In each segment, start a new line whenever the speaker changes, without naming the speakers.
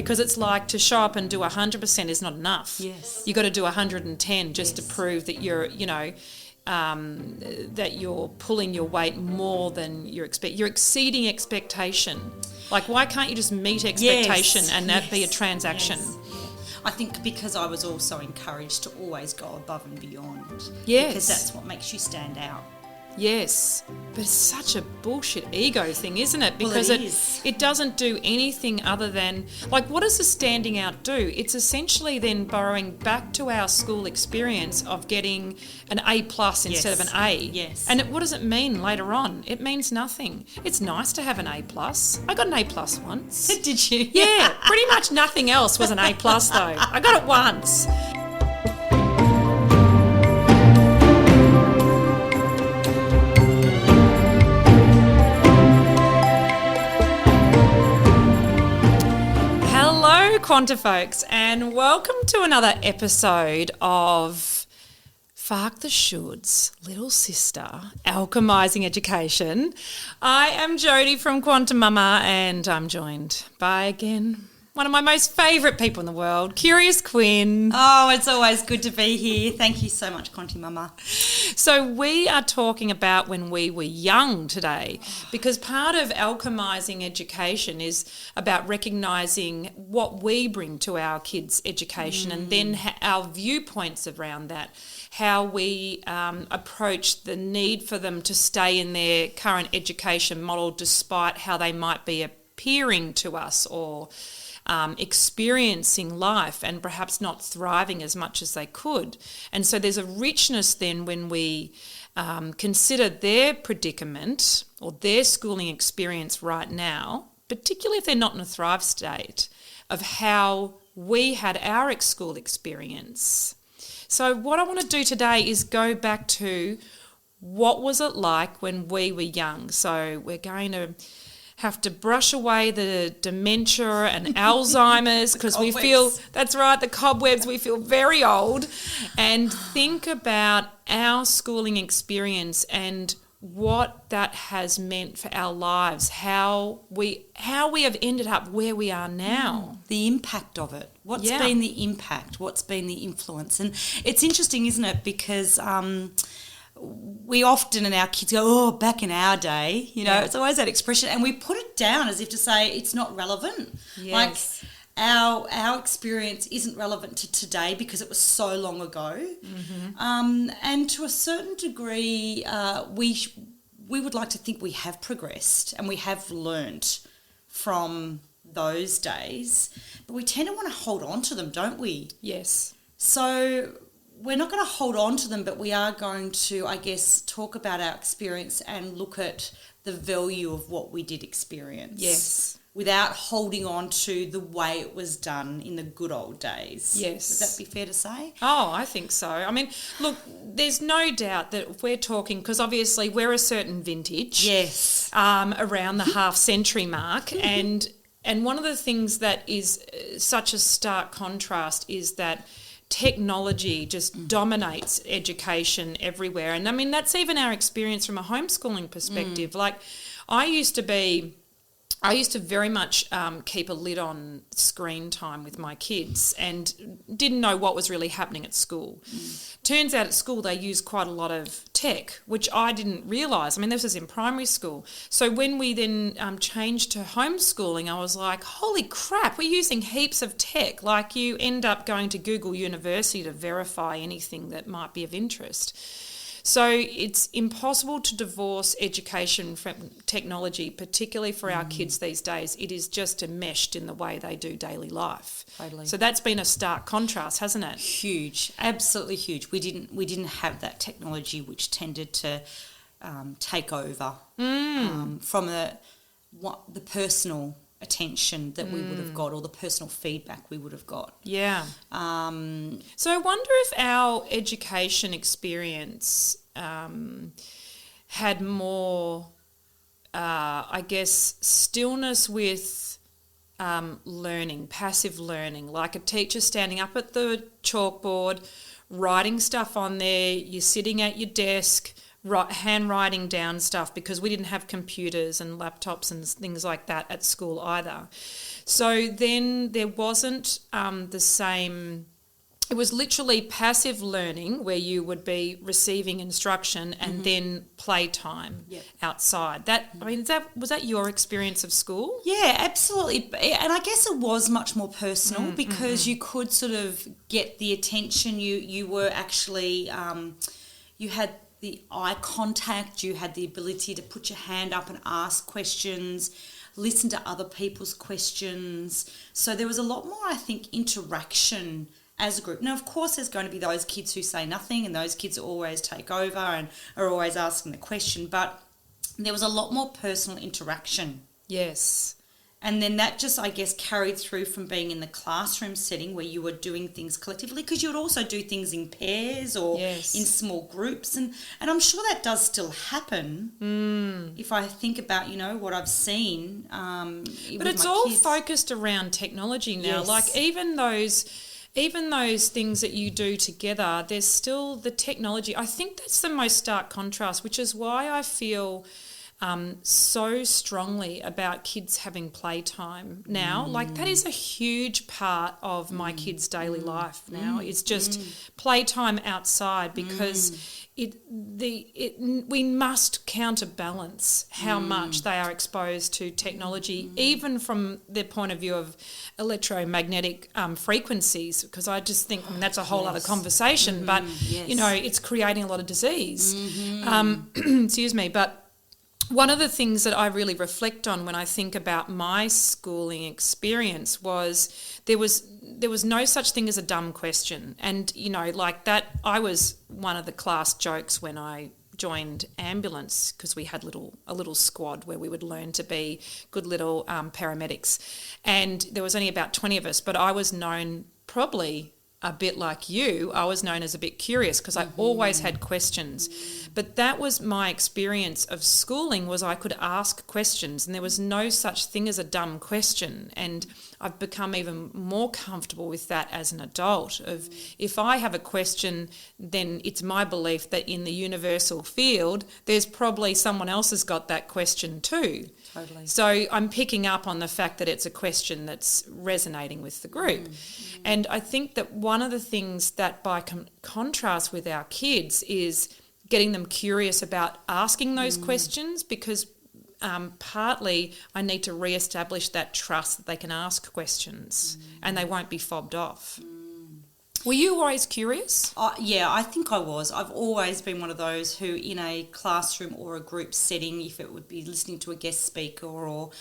because it's like to show up and do 100% is not enough.
Yes.
You got to do 110 just to prove that you're, that you're pulling your weight more than you expect. You're exceeding expectation. Like, why can't you just meet expectation and that be a transaction?
Yes. I think because I was also encouraged to always go above and beyond.
Yes.
Because that's what makes you stand out.
Yes, but it's such a bullshit ego thing, isn't it? Because it doesn't do anything other than, like, what does the standing out do? It's essentially then borrowing back to our school experience of getting an A+ instead of an A.
Yes.
And what does it mean later on? It means nothing. It's nice to have an A+. I got an A+ once.
Did you?
Yeah, pretty much nothing else was an A+ though. I got it once. Quanta folks, and welcome to another episode of Fuck the Shoulds, Little Sister, Alchemising Education. I am Jodi from QuantiMama, and I'm joined by, again, one of my most favourite people in the world, Curious Quinn.
Oh, it's always good to be here. Thank you so much, QuantiMama.
So we are talking about when we were young today, because part of alchemising education is about recognising what we bring to our kids' education and then our viewpoints around that, how we approach the need for them to stay in their current education model despite how they might be appearing to us or experiencing life and perhaps not thriving as much as they could. And so there's a richness then when we consider their predicament or their schooling experience right now, particularly if they're not in a thrive state, of how we had our school experience. So what I want to do today is go back to what was it like when we were young. So we're going to have to brush away the dementia and Alzheimer's because we feel, that's right, the cobwebs, we feel very old, and think about our schooling experience and what that has meant for our lives, how we have ended up where we are now.
The impact of it. What's been the impact? What's been the influence? And it's interesting, isn't it? Because we often, and our kids go, oh, back in our day, it's always that expression, and we put it down as if to say it's not relevant.
Yes.
Like our experience isn't relevant to today because it was so long ago. Mm-hmm. And to a certain degree, we would like to think we have progressed and we have learnt from those days, but we tend to want to hold on to them, don't we?
Yes.
So we're not going to hold on to them, but we are going to, I guess, talk about our experience and look at the value of what we did experience.
Yes.
Without holding on to the way it was done in the good old days.
Yes.
Would that be fair to say?
Oh, I think so. I mean, look, there's no doubt that if we're talking, because obviously we're a certain vintage.
Yes.
Around the half-century mark, and one of the things that is such a stark contrast is that technology just dominates education everywhere. And I mean, that's even our experience from a homeschooling perspective. Like, I used to very much keep a lid on screen time with my kids and didn't know what was really happening at school. Turns out at school they use quite a lot of tech, which I didn't realise. I mean, this was in primary school. So when we then changed to homeschooling, I was like, holy crap, we're using heaps of tech. Like, you end up going to Google University to verify anything that might be of interest. So it's impossible to divorce education from technology, particularly for our kids these days. It is just enmeshed in the way they do daily life.
Totally.
So that's been a stark contrast, hasn't it?
Huge, absolutely huge. We didn't have that technology which tended to take over from the personal attention that we would have got, or the personal feedback we would have got.
Yeah. So I wonder if our education experience had more, I guess, stillness with learning, passive learning, like a teacher standing up at the chalkboard, writing stuff on there, you're sitting at your desk, handwriting down stuff because we didn't have computers and laptops and things like that at school either. So then there wasn't the same. It was literally passive learning where you would be receiving instruction and then playtime outside. Was that your experience of school?
Yeah, absolutely. And I guess it was much more personal because you could sort of get the attention. You were actually, you had the eye contact, you had the ability to put your hand up and ask questions, listen to other people's questions. So there was a lot more, I think, interaction as a group. Now, of course, there's going to be those kids who say nothing and those kids who always take over and are always asking the question, but there was a lot more personal interaction.
Yes.
And then that just, I guess, carried through from being in the classroom setting where you were doing things collectively, because you would also do things in pairs or in small groups. And I'm sure that does still happen if I think about, what I've seen.
But it's all focused around technology now.
Yes.
Like even those things that you do together, there's still the technology. I think that's the most stark contrast, which is why I feel so strongly about kids having playtime now. Like that is a huge part of my kids' daily life now. It's just playtime outside because we must counterbalance how much they are exposed to technology, even from the point of view of electromagnetic frequencies, because I just think that's a whole other conversation, but, it's creating a lot of disease. Excuse me, but one of the things that I really reflect on when I think about my schooling experience was there was no such thing as a dumb question. And, like that, I was one of the class jokes when I joined ambulance, because we had a little squad where we would learn to be good little paramedics. And there was only about 20 of us, but I was known probably a bit like you, I was known as a bit curious because I always had questions. But that was my experience of schooling, was I could ask questions and there was no such thing as a dumb question. And I've become even more comfortable with that as an adult. Of if I have a question, then it's my belief that in the universal field, there's probably someone else has got that question too.
Totally.
So I'm picking up on the fact that it's a question that's resonating with the group. And I think that one of the things that by contrast with our kids is getting them curious about asking those questions, because partly I need to re-establish that trust that they can ask questions and they won't be fobbed off. Were you always curious?
Yeah, I think I was. I've always been one of those who, in a classroom or a group setting, if it would be listening to a guest speaker, or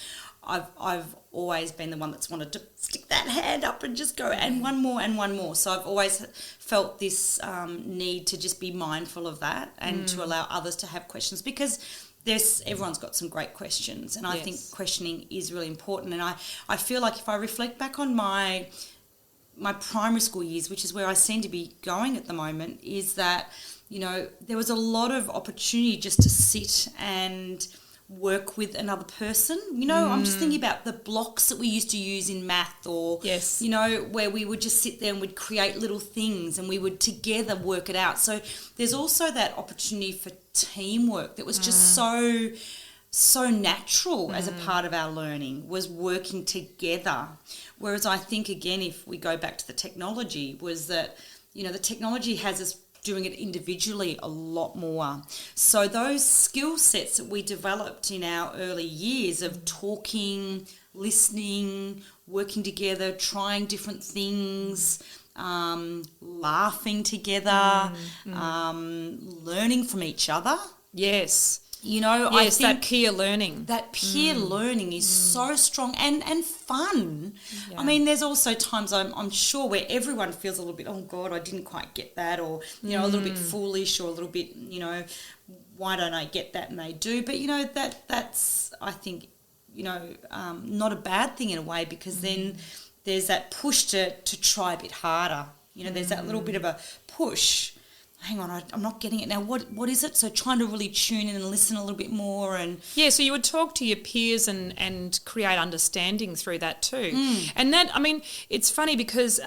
I've always been the one that's wanted to stick that hand up and just go, and one more and one more. So I've always felt this need to just be mindful of that and to allow others to have questions, because everyone's got some great questions, and I think questioning is really important. And I feel like if I reflect back on my primary school years, which is where I seem to be going at the moment, is that, there was a lot of opportunity just to sit and work with another person. I'm just thinking about the blocks that we used to use in math, or, where we would just sit there and we'd create little things and we would together work it out. So there's also that opportunity for teamwork that was just so natural as a part of our learning, was working together. Whereas I think, again, if we go back to the technology, was that, the technology has us doing it individually a lot more. So those skill sets that we developed in our early years of talking, listening, working together, trying different things, laughing together, learning from each other.
Yes.
I think
that peer learning.
That peer learning is so strong and fun. Yeah. I mean, there's also times I'm sure where everyone feels a little bit, oh God, I didn't quite get that, or, a little bit foolish, or a little bit, why don't I get that? And they do. But, that's, I think, not a bad thing in a way, because then there's that push to try a bit harder. There's that little bit of a push. Hang on, I'm not getting it now. What is it? So trying to really tune in and listen a little bit more. And
so you would talk to your peers and create understanding through that too. And that, I mean, it's funny because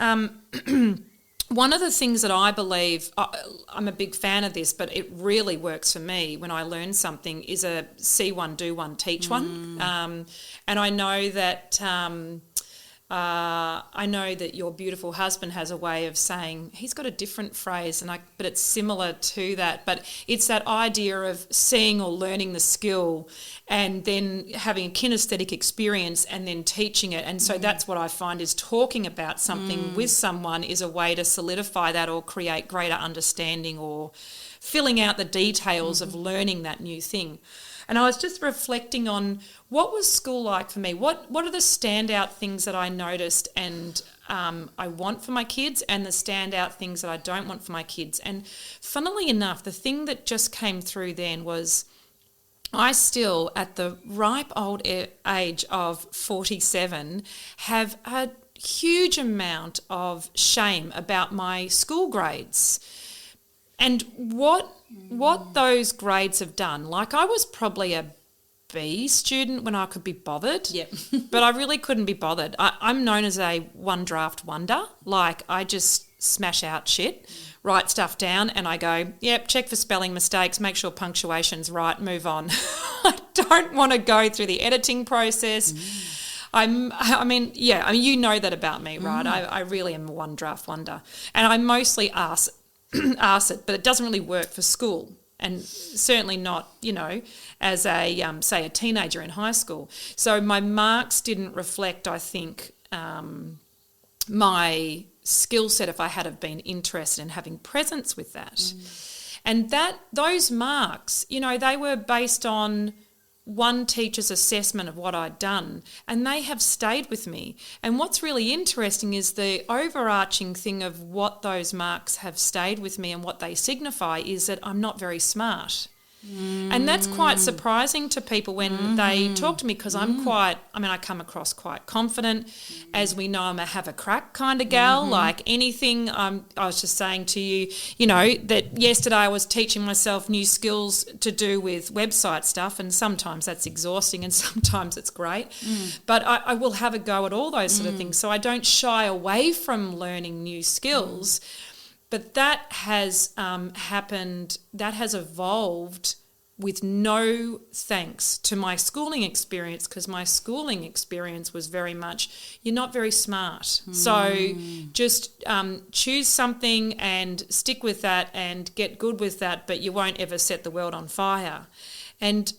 one of the things that I believe, I'm a big fan of this, but it really works for me when I learn something, is a see one, do one, teach one. And I know that your beautiful husband has a way of saying, he's got a different phrase, but it's similar to that. But it's that idea of seeing or learning the skill and then having a kinesthetic experience and then teaching it. And so that's what I find is talking about something with someone is a way to solidify that or create greater understanding or filling out the details of learning that new thing. And I was just reflecting on what was school like for me. What are the standout things that I noticed and I want for my kids, and the standout things that I don't want for my kids. And funnily enough, the thing that just came through then was I still, at the ripe old age of 47, have a huge amount of shame about my school grades. And what those grades have done, like I was probably a B student when I could be bothered, but I really couldn't be bothered. I'm known as a one draft wonder. Like I just smash out shit, write stuff down and I go, yep, check for spelling mistakes, make sure punctuation's right, move on. I don't want to go through the editing process. I mean, you know that about me, right? I really am a one draft wonder. And I mostly ask it, but it doesn't really work for school, and certainly not, as a, say, a teenager in high school. So my marks didn't reflect, I think, my skill set if I had have been interested in having presence with that. And those marks, they were based on one teacher's assessment of what I'd done, and they have stayed with me. And what's really interesting is the overarching thing of what those marks have stayed with me and what they signify is that I'm not very smart. And that's quite surprising to people when they talk to me, because I come across quite confident. As we know, I'm a have a crack kind of gal, like anything. I was just saying to you, that yesterday I was teaching myself new skills to do with website stuff, and sometimes that's exhausting and sometimes it's great. But I will have a go at all those sort of things. So I don't shy away from learning new skills. But that has happened, that has evolved with no thanks to my schooling experience, because my schooling experience was very much, you're not very smart. So just choose something and stick with that and get good with that, but you won't ever set the world on fire. And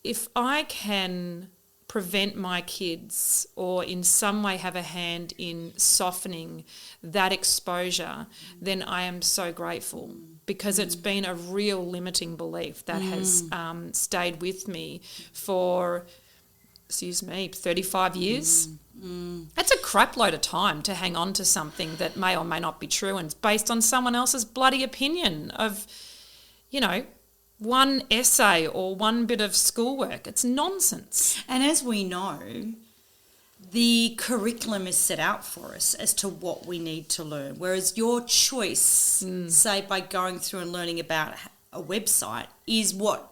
if I can prevent my kids or in some way have a hand in softening that exposure, then I am so grateful, because it's been a real limiting belief that has stayed with me for, 35 years. That's a crap load of time to hang on to something that may or may not be true and it's based on someone else's bloody opinion of, one essay or one bit of schoolwork. It's nonsense.
And as we know, the curriculum is set out for us as to what we need to learn, whereas your choice, say by going through and learning about a website, is what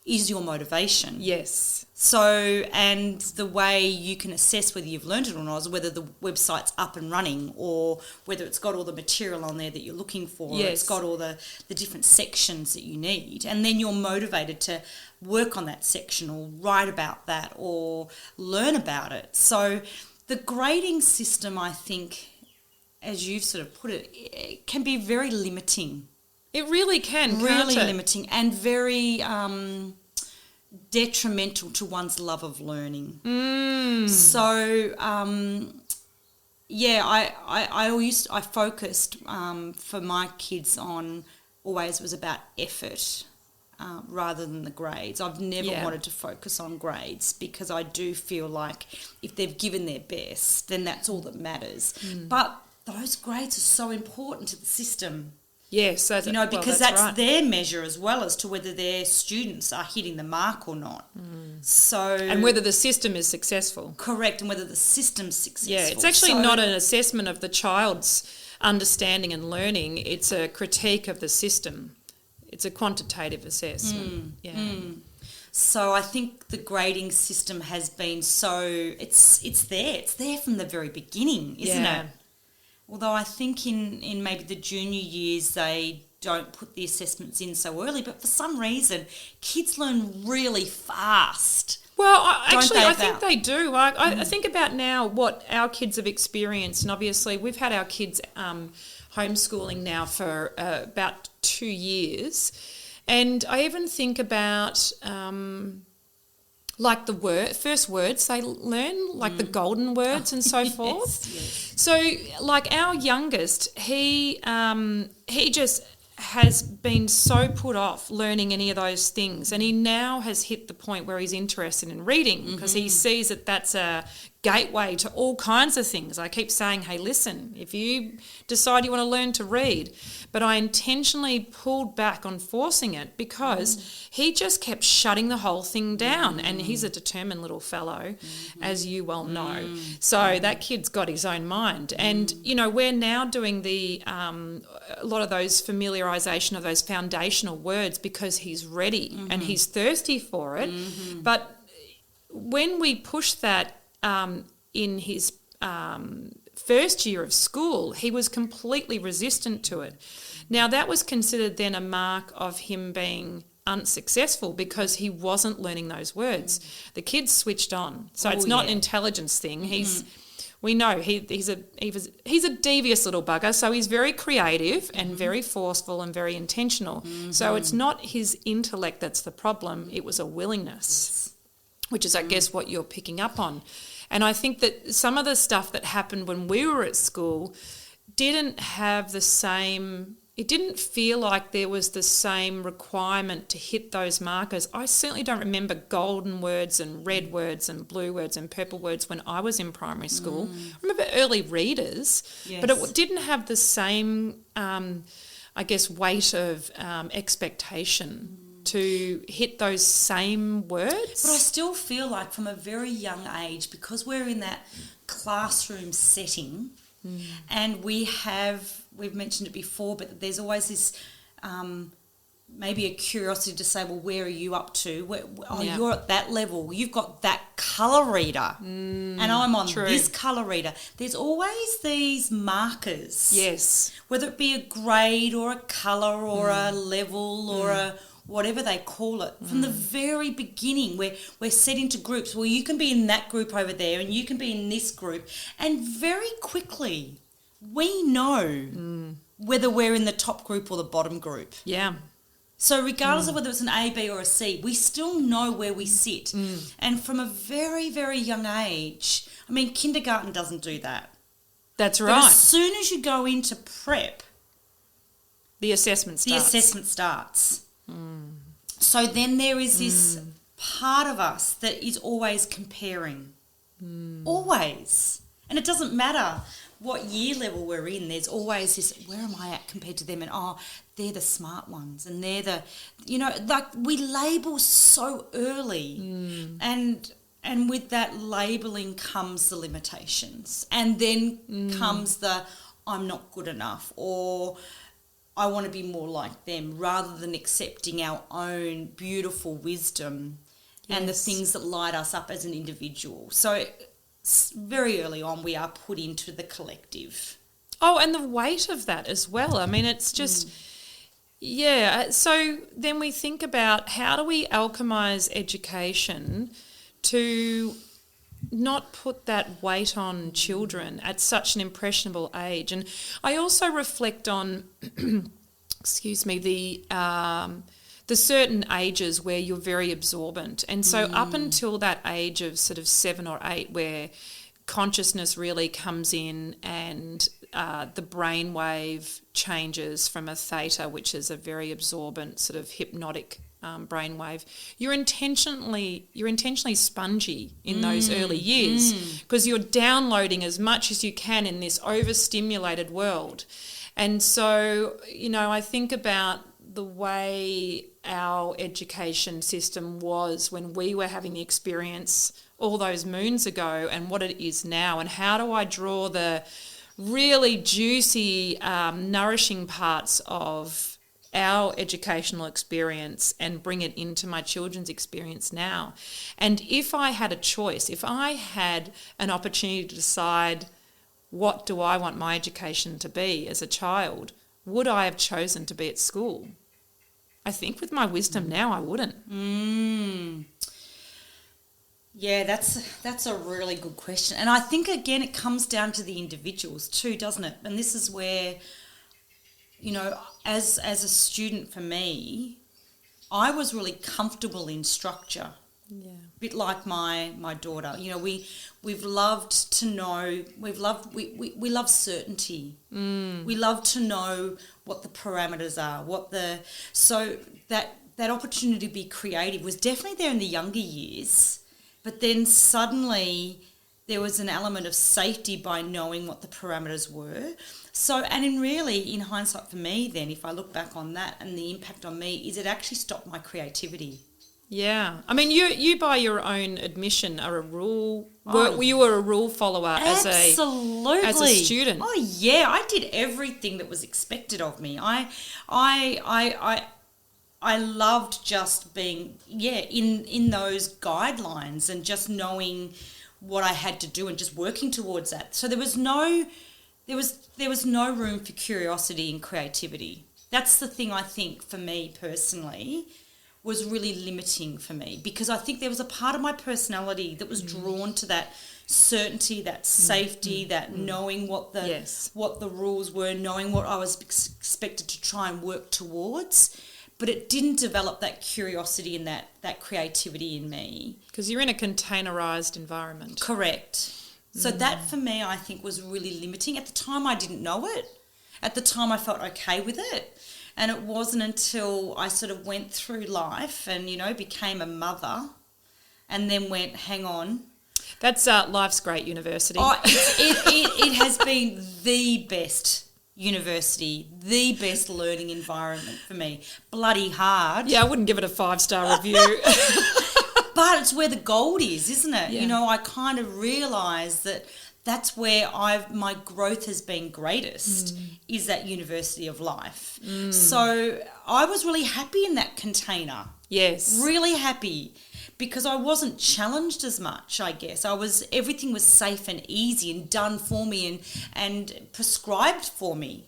is your motivation.
Yes.
So, and the way you can assess whether you've learned it or not is whether the website's up and running, or whether it's got all the material on there that you're looking for, or it's got all the different sections that you need. And then you're motivated to work on that section or write about that or learn about it. So the grading system, I think, as you've sort of put it can be very limiting.
It really can,
really limiting and very detrimental to one's love of learning. So, I focused for my kids on always was about effort rather than the grades. I've never wanted to focus on grades, because I do feel like if they've given their best, then that's all that matters. But those grades are so important to the system.
Yes,
because that's right. Their measure as well as to whether their students are hitting the mark or not. So,
and whether the system is successful.
Correct, and whether the system's successful.
Yeah, it's actually not an assessment of the child's understanding and learning. It's a critique of the system. It's a quantitative assessment.
So I think the grading system has been it's there from the very beginning, isn't it? Although I think in maybe the junior years they don't put the assessments in so early, but for some reason kids learn really fast.
Well, I think they do. I think about now what our kids have experienced, and obviously we've had our kids homeschooling now for about 2 years, and I even think about like the first words they learn, like the golden words and so forth.
Yes.
So, like our youngest, he just has been so put off learning any of those things, and he now has hit the point where he's interested in reading because he sees that that's a gateway to all kinds of things. I keep saying, hey, listen, if you decide you want to learn to read, but I intentionally pulled back on forcing it because he just kept shutting the whole thing down, and he's a determined little fellow, as you well know. So that kid's got his own mind, and you know, we're now doing the a lot of those familiarisation of those foundational words because he's ready and he's thirsty for it. But when we push that in his first year of school, he was completely resistant to it. Now, that was considered then a mark of him being unsuccessful because he wasn't learning those words. The kid's switched on. So it's not an intelligence thing. We know he's a devious little bugger, so he's very creative and very forceful and very intentional. So it's not his intellect that's the problem, it was a willingness, which is, I guess, what you're picking up on. And I think that some of the stuff that happened when we were at school didn't have the same, it didn't feel like there was the same requirement to hit those markers. I certainly don't remember golden words and red words and blue words and purple words when I was in primary school. I remember early readers, but it didn't have the same, I guess, weight of expectation to hit those same words.
But I still feel like from a very young age, because we're in that classroom setting and we've mentioned it before, but there's always this maybe a curiosity to say, well, where are you up to? You're at that level. You've got that colour reader and I'm on this colour reader. There's always these markers.
Yes.
Whether it be a grade or a colour or a level or a whatever they call it, from the very beginning we're set into groups. Well, you can be in that group over there and you can be in this group. And very quickly we know whether we're in the top group or the bottom group.
Yeah.
So regardless of whether it's an A, B or a C, we still know where we sit. And from a very, very young age, I mean, kindergarten doesn't do that.
That's right.
But as soon as you go into prep,
the assessment
starts. So then there is this part of us that is always comparing. Always. And it doesn't matter what year level we're in, there's always this, where am I at compared to them? And, they're the smart ones and they're the, like we label so early. And with that labelling comes the limitations. And then comes the, I'm not good enough, or I want to be more like them, rather than accepting our own beautiful wisdom and the things that light us up as an individual. So very early on we are put into the collective.
Oh, and the weight of that as well. I mean, it's just, so then we think about how do we alchemise education to not put that weight on children at such an impressionable age. And I also reflect on, the certain ages where you're very absorbent. And so up until that age of sort of 7 or 8 where consciousness really comes in and the brainwave changes from a theta, which is a very absorbent sort of hypnotic brainwave, you're intentionally spongy in those early years because you're downloading as much as you can in this overstimulated world. And so, I think about the way our education system was when we were having the experience all those moons ago and what it is now, and how do I draw the really juicy, nourishing parts of our educational experience and bring it into my children's experience now. And if I had a choice, if I had an opportunity to decide what do I want my education to be as a child, would I have chosen to be at school? I think with my wisdom now, I wouldn't.
Yeah, that's a really good question. And I think, again, it comes down to the individuals too, doesn't it? And this is where, you know, as a student for me, I was really comfortable in structure.
Yeah.
A bit like my daughter. You know, we've loved to know, we love certainty. We love to know what the parameters are, so that opportunity to be creative was definitely there in the younger years, but then suddenly there was an element of safety by knowing what the parameters were. So, and in hindsight for me then, if I look back on that and the impact on me, is it actually stopped my creativity.
Yeah. I mean, you by your own admission are a rule, you were a rule follower as a student.
Oh, yeah. I did everything that was expected of me. I loved just being, in those guidelines and just knowing what I had to do and just working towards that. So there was no room for curiosity and creativity. That's the thing I think for me personally was really limiting for me, because I think there was a part of my personality that was drawn to that certainty, that safety, that knowing what the rules were, knowing what I was expected to try and work towards. But it didn't develop that curiosity and that creativity in me.
Because you're in a containerised environment.
Correct. So that for me, I think, was really limiting. At the time, I didn't know it. At the time, I felt okay with it. And it wasn't until I sort of went through life and, you know, became a mother and then went, hang on.
That's life's great university.
Oh, it has been the best university, the best learning environment for me. Bloody hard.
Yeah, I wouldn't give it a 5-star review.
But it's where the gold is, isn't it?
Yeah.
You know, I kind of realised that that's where my growth has been greatest, is that university of life. So I was really happy in that container.
Yes.
Really happy, because I wasn't challenged as much, I guess. Everything was safe and easy and done for me and prescribed for me.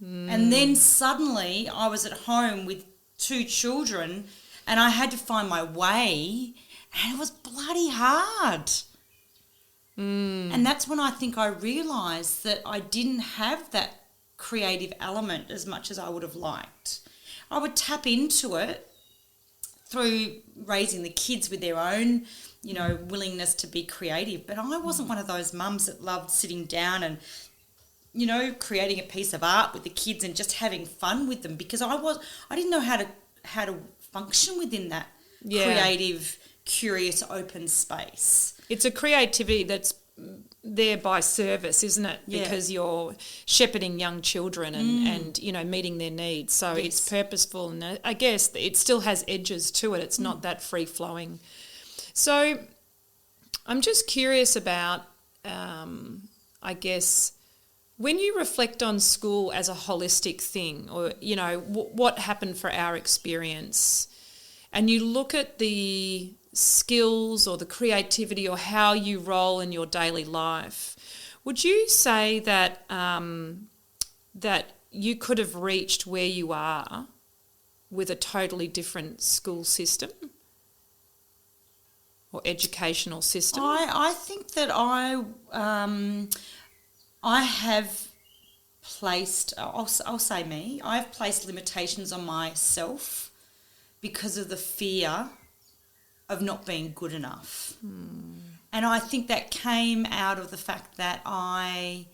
And then suddenly I was at home with 2 children and I had to find my way, and it was bloody hard. And that's when I think I realised that I didn't have that creative element as much as I would have liked. I would tap into it through raising the kids with their own, you know, willingness to be creative. But I wasn't one of those mums that loved sitting down and, you know, creating a piece of art with the kids and just having fun with them, because I didn't know how to function within that creative, curious, open space.
It's a creativity that's there by service, isn't it? Because you're shepherding young children and you know, meeting their needs. So it's purposeful, and I guess it still has edges to it. It's not that free-flowing. So I'm just curious about, I guess, when you reflect on school as a holistic thing, or, you know, what happened for our experience, and you look at the skills or the creativity or how you roll in your daily life, would you say that that you could have reached where you are with a totally different school system or educational system?
I think that I have placed, I'll say me, I've placed limitations on myself because of the fear of not being good enough. And I think that came out of the fact that I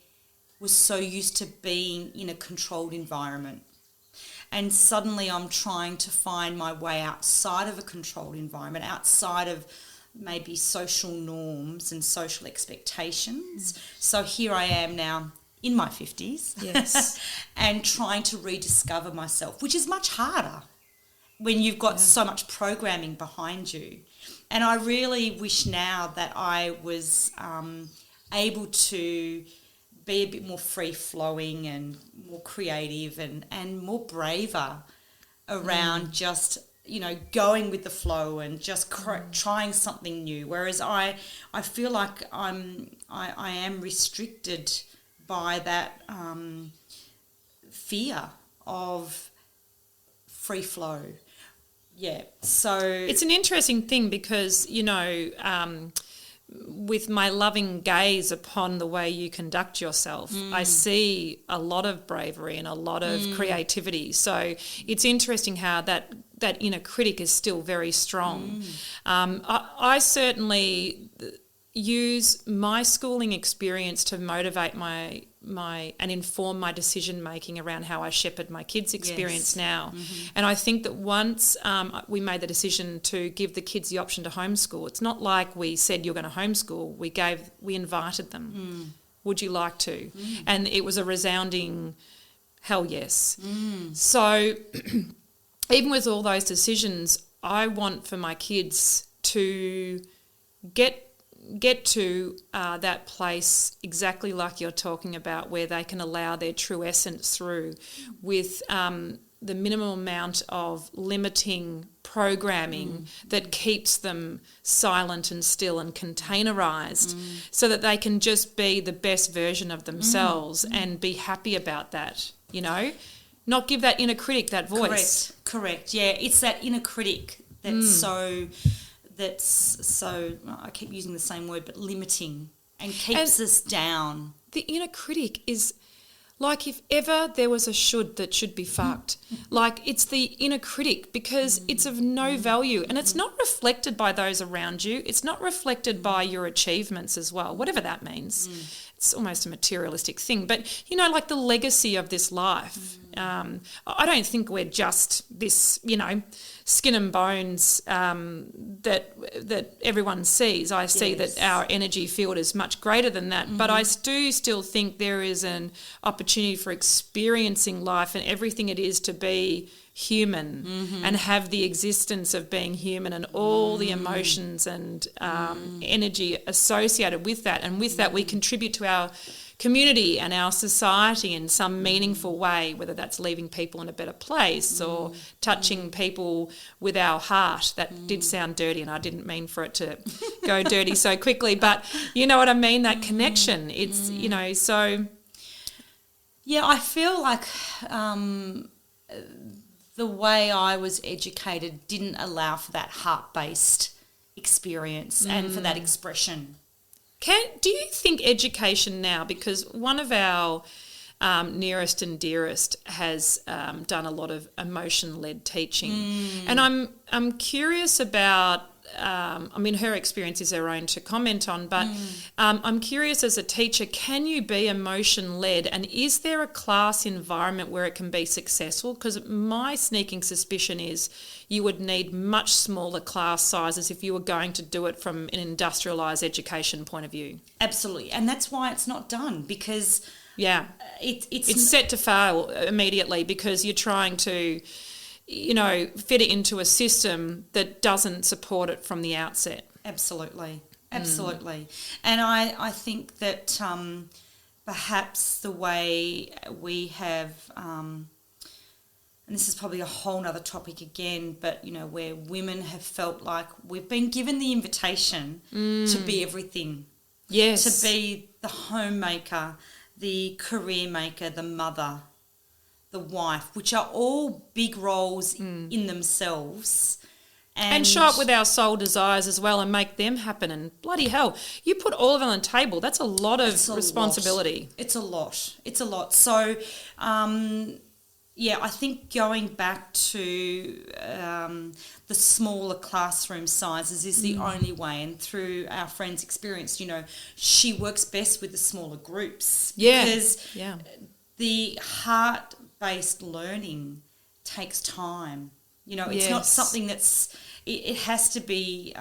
was so used to being in a controlled environment. And suddenly I'm trying to find my way outside of a controlled environment, outside of maybe social norms and social expectations. So here I am now in my 50s,
yes,
and trying to rediscover myself, which is much harder when you've got so much programming behind you. And I really wish now that I was able to be a bit more free-flowing and more creative and more braver around just going with the flow and just trying something new. Whereas I feel like I am restricted by that fear of free flow. Yeah. So
it's an interesting thing because, with my loving gaze upon the way you conduct yourself, I see a lot of bravery and a lot of creativity. So it's interesting how that inner critic is still very strong. I certainly use my schooling experience to motivate my and inform my decision making around how I shepherd my kids' experience now. And I think that once we made the decision to give the kids the option to homeschool, it's not like we said you're going to homeschool. We invited them. Would you like to? And it was a resounding hell yes. So even with all those decisions, I want for my kids to get to that place exactly like you're talking about, where they can allow their true essence through with the minimum amount of limiting programming that keeps them silent and still and containerized, so that they can just be the best version of themselves and be happy about that, not give that inner critic that voice.
Correct. Yeah, it's that inner critic that's so I keep using the same word, but limiting and keeps us down.
The inner critic is like, if ever there was a should that should be fucked, like, it's the inner critic, because it's of no value, and it's not reflected by those around you. It's not reflected by your achievements as well, whatever that means. It's almost a materialistic thing. But, like the legacy of this life, I don't think we're just this, skin and bones that everyone sees. I see that our energy field is much greater than that. But I do still think there is an opportunity for experiencing life and everything it is to be human and have the existence of being human and all the emotions and energy associated with that. And with that, we contribute to our community and our society in some meaningful way, whether that's leaving people in a better place or touching people with our heart. That did sound dirty, and I didn't mean for it to go dirty so quickly, but you know what I mean, that connection. It's, so...
Yeah, I feel like the way I was educated didn't allow for that heart-based experience and for that expression.
Do you think education now, because one of our nearest and dearest has done a lot of emotion-led teaching, and I'm curious about, her experience is her own to comment on, but I'm curious, as a teacher, can you be emotion-led, and is there a class environment where it can be successful? Because my sneaking suspicion is you would need much smaller class sizes if you were going to do it from an industrialised education point of view.
Absolutely, and that's why it's not done, because it's
set to fail immediately, because you're trying to fit it into a system that doesn't support it from the outset. Absolutely.
And I think that perhaps the way we have, and this is probably a whole nother topic again, but, where women have felt like we've been given the invitation to be everything.
Yes.
To be the homemaker, the career maker, the mother, the wife, which are all big roles in themselves.
And show up with our soul desires as well and make them happen. And bloody hell, you put all of it on the table. That's a lot of responsibility.
It's a lot. So, I think going back to the smaller classroom sizes is the only way. And through our friend's experience, she works best with the smaller groups. Because the heart-based learning takes time. It's not something that's... It has to be...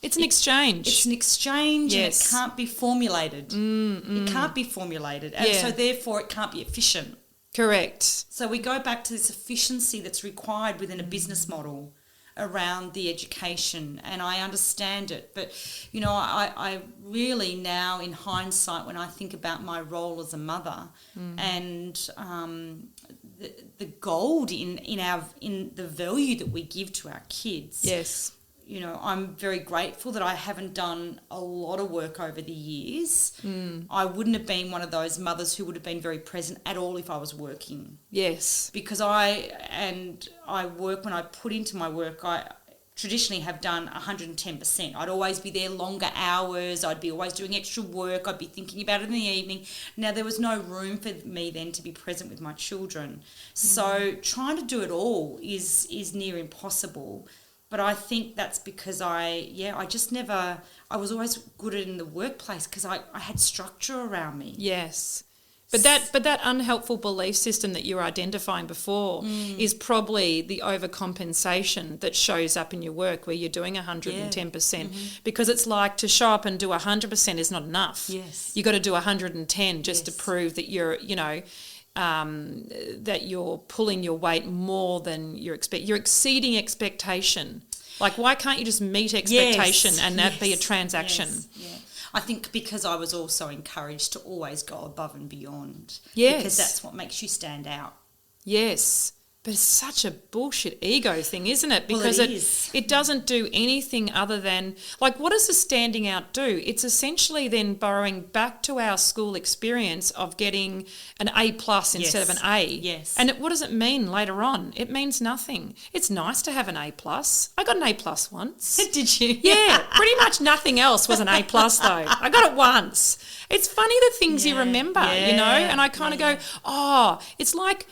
it's an exchange.
It's an exchange, and it can't be formulated. It can't be formulated. And so, therefore, it can't be efficient.
Correct.
So we go back to this efficiency that's required within a business model around the education, and I understand it. But, I really now, in hindsight, when I think about my role as a mother and the gold in the value that we give to our kids.
Yes.
You know, I'm very grateful that I haven't done a lot of work over the years. I wouldn't have been one of those mothers who would have been very present at all if I was working.
Yes.
Because I work, when I put into my work, I traditionally have done 110%. I'd always be there longer hours. I'd be always doing extra work. I'd be thinking about it in the evening. Now, there was no room for me then to be present with my children. So trying to do it all is near impossible. But I think that's because I was always good in the workplace because I had structure around me.
Yes. But that unhelpful belief system that you were identifying before is probably the overcompensation that shows up in your work where you're doing 110%, because it's like to show up and do 100% is not enough.
Yes.
You got to do 110 just to prove that you're, that you're pulling your weight more than you're exceeding expectation. Like, why can't you just meet expectation and that be a transaction?
Yes. Yeah. I think because I was also encouraged to always go above and beyond.
Yes.
Because that's what makes you stand out.
Yes. But it's such a bullshit ego thing, isn't it? Because it doesn't do anything other than, like, what does the standing out do? It's essentially then borrowing back to our school experience of getting an A+ instead of an A.
Yes.
And what does it mean later on? It means nothing. It's nice to have an A+. I got an A+ once.
Did you?
Yeah, pretty much nothing else was an A+ though. I got it once. It's funny the things you remember, and I kind of go, oh, it's like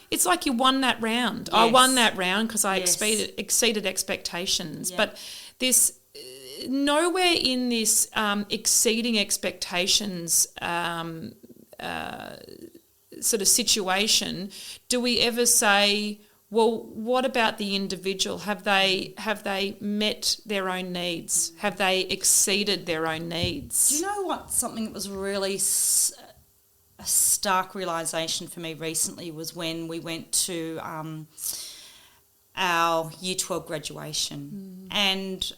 you won that round. Yes. I won that round because I exceeded expectations. But this nowhere in this exceeding expectations sort of situation do we ever say, well, what about the individual? Have they met their own needs? Have they exceeded their own needs?
Do you know what? Something that was really a stark realisation for me recently was when we went to our Year 12 graduation. And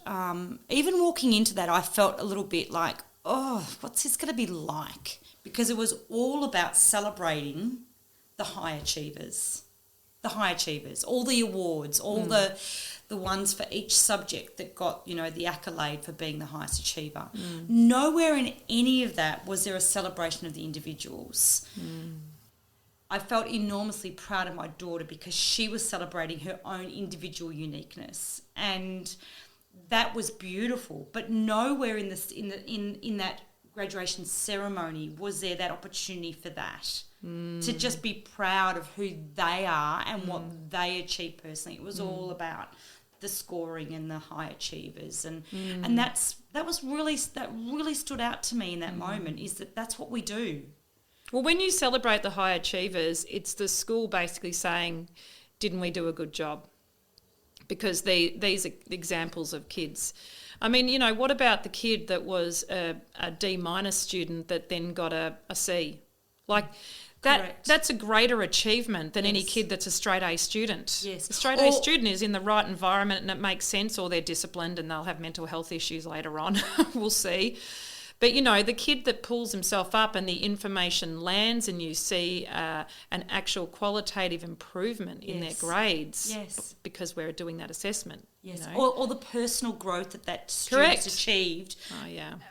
even walking into that, I felt a little bit like, oh, what's this going to be like? Because it was all about celebrating the high achievers. All the awards, all the ones for each subject that got, the accolade for being the highest achiever. Nowhere in any of that was there a celebration of the individuals. I felt enormously proud of my daughter because she was celebrating her own individual uniqueness, and that was beautiful. But nowhere in that graduation ceremony was there that opportunity for that. To just be proud of who they are and what they achieve personally. It was all about the scoring and the high achievers, and that really stood out to me in that moment. Is that's what we do.
Well, when you celebrate the high achievers, it's the school basically saying, "Didn't we do a good job?" Because these are examples of kids. I mean, what about the kid that was a D- student that then got a C? Like. That's a greater achievement than any kid that's a straight A student.
Yes.
A straight A student is in the right environment and it makes sense, or they're disciplined and they'll have mental health issues later on. We'll see. But, the kid that pulls himself up and the information lands and you see an actual qualitative improvement in their grades because we're doing that assessment.
Yes, or the personal growth that student's achieved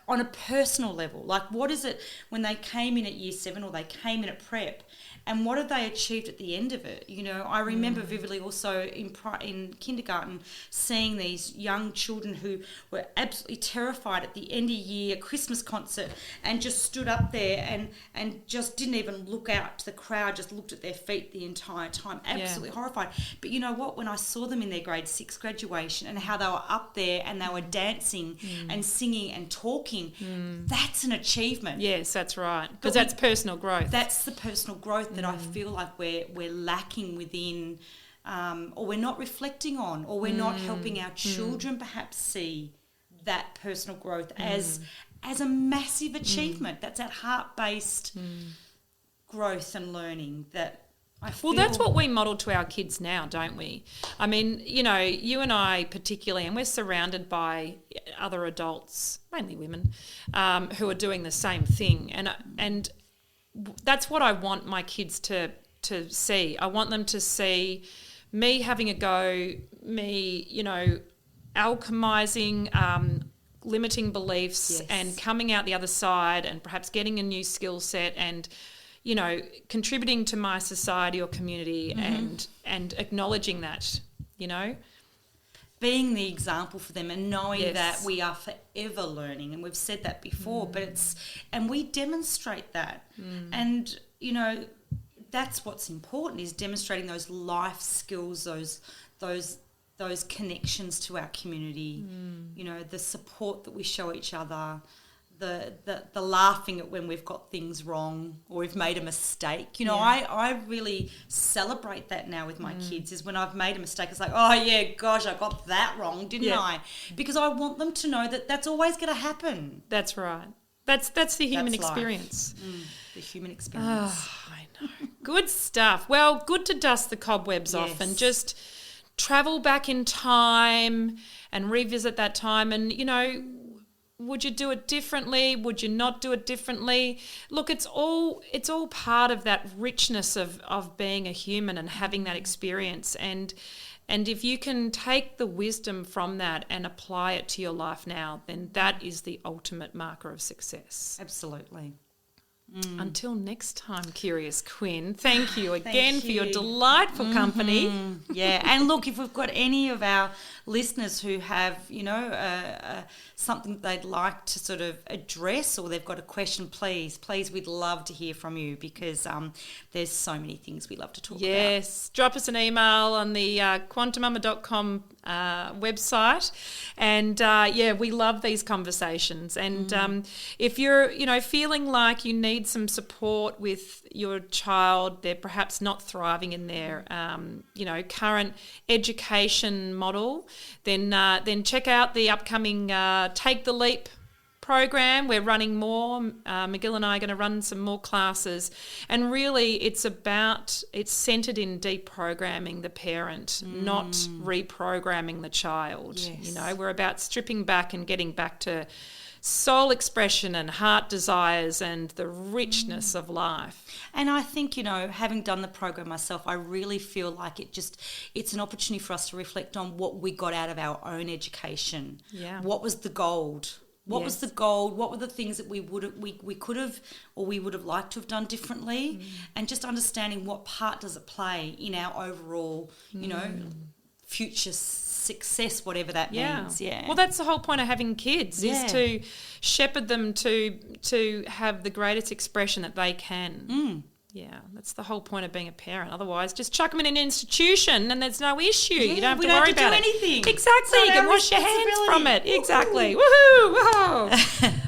on a personal level. Like, what is it when they came in at Year 7 or they came in at prep, and what have they achieved at the end of it? I remember vividly also in kindergarten seeing these young children who were absolutely terrified at the end of year Christmas concert and just stood up there and just didn't even look out to the crowd, just looked at their feet the entire time, absolutely horrified. But you know what? When I saw them in their grade 6 graduation and how they were up there and they were dancing and singing and talking, that's an achievement.
Yes, that's right. Because that's personal growth.
That's the personal growth that I feel like we're lacking within, or we're not reflecting on, or we're not helping our children perhaps see that personal growth as a massive achievement. That's that heart-based growth and learning that I feel.
Well, that's what we model to our kids now, don't we? I mean, you and I particularly, and we're surrounded by other adults, mainly women, who are doing the same thing. And that's what I want my kids to to see. I want them to see me having a go, me, alchemising, limiting beliefs, and coming out the other side, and perhaps getting a new skill set, and contributing to my society or community, and acknowledging that,
being the example for them, and knowing that we are forever learning, and we've said that before, but and we demonstrate that, and that's what's important, is demonstrating those life skills, those connections to our community, the support that we show each other, the laughing at when we've got things wrong or we've made a mistake. I really celebrate that now with my kids, is when I've made a mistake, it's like, oh yeah, gosh, I got that wrong, didn't I? Because I want them to know that that's always going to happen.
That's right. That's the human experience.
The human experience.
Oh, I know. Good stuff. Well, good to dust the cobwebs off and just travel back in time and revisit that time, and would you do it differently? Would you not do it differently? Look, it's all part of that richness of being a human and having that experience. And if you can take the wisdom from that and apply it to your life now, then that is the ultimate marker of success.
Absolutely.
Until next time, Curious Quinn, thank you again for your delightful company.
Yeah, and look, if we've got any of our listeners who have, something they'd like to sort of address, or they've got a question, please, we'd love to hear from you, because there's so many things we love to talk about.
Yes, drop us an email on the QuantiMama.com website, and we love these conversations. And if you're, feeling like you need some support with your child, they're perhaps not thriving in their, current education model, then check out the upcoming Take the Leap program. We're running more. McGill and I are going to run some more classes, and really it's centered in deprogramming the parent, not reprogramming the child.
Yes.
We're about stripping back and getting back to soul expression and heart desires and the richness of life.
And I think, having done the program myself, I really feel like it's an opportunity for us to reflect on what we got out of our own education.
Yeah.
What was the gold? What was the gold? What were the things that we could have, or we would have liked to have done differently? And just understanding what part does it play in our overall, future success, whatever that means. Yeah.
Well, that's the whole point of having kids, is to shepherd them to have the greatest expression that they can. Yeah, that's the whole point of being a parent. Otherwise, just chuck them in an institution and there's no issue.
Yeah,
you don't have to worry about it.
Anything.
Exactly. You can wash your hands from it. Exactly. Woohoo! Whoa!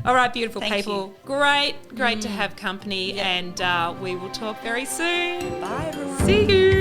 All right, beautiful people.
You.
Great to have company, and we will talk very soon.
Bye, everyone.
See you.